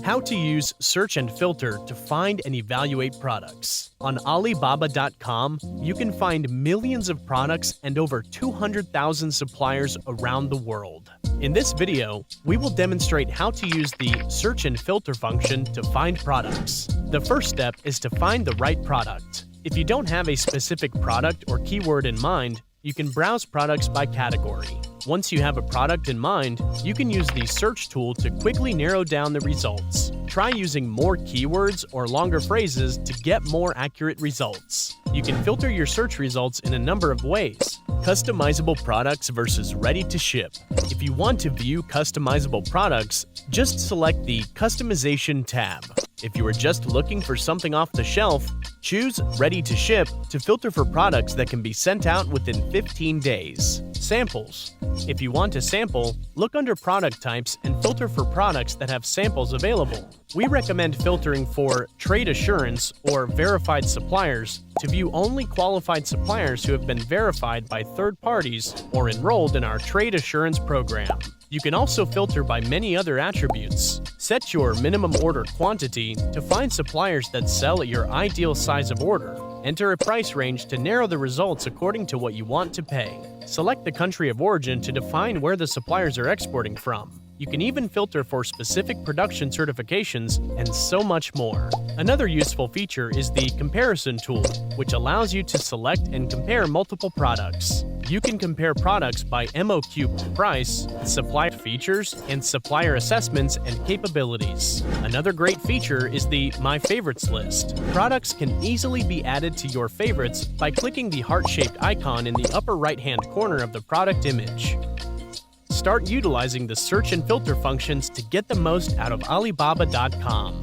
How to use search and filter to find and evaluate products. On Alibaba.com, you can find millions of products and over 200,000 suppliers around the world. In this video, we will demonstrate how to use the search and filter function to find products. The first step is to find the right product. If you don't have a specific product or keyword in mind, you can browse products by category. Once you have a product in mind, you can use the search tool to quickly narrow down the results. Try using more keywords or longer phrases to get more accurate results. You can filter your search results in a number of ways. Customizable products versus ready to ship. If you want to view customizable products, just select the Customization tab. If you are just looking for something off the shelf, choose Ready to Ship to filter for products that can be sent out within 15 days. Samples. If you want a sample, look under Product Types and filter for products that have samples available. We recommend filtering for Trade Assurance or Verified Suppliers to view only qualified suppliers who have been verified by third parties or enrolled in our Trade Assurance program. You can also filter by many other attributes. Set your minimum order quantity to find suppliers that sell at your ideal size of order. Enter a price range to narrow the results according to what you want to pay. Select the country of origin to define where the suppliers are exporting from. You can even filter for specific production certifications and so much more. Another useful feature is the comparison tool, which allows you to select and compare multiple products. You can compare products by MOQ price, supplier features, and supplier assessments and capabilities. Another great feature is the My Favorites list. Products can easily be added to your favorites by clicking the heart-shaped icon in the upper right-hand corner of the product image. Start utilizing the search and filter functions to get the most out of Alibaba.com.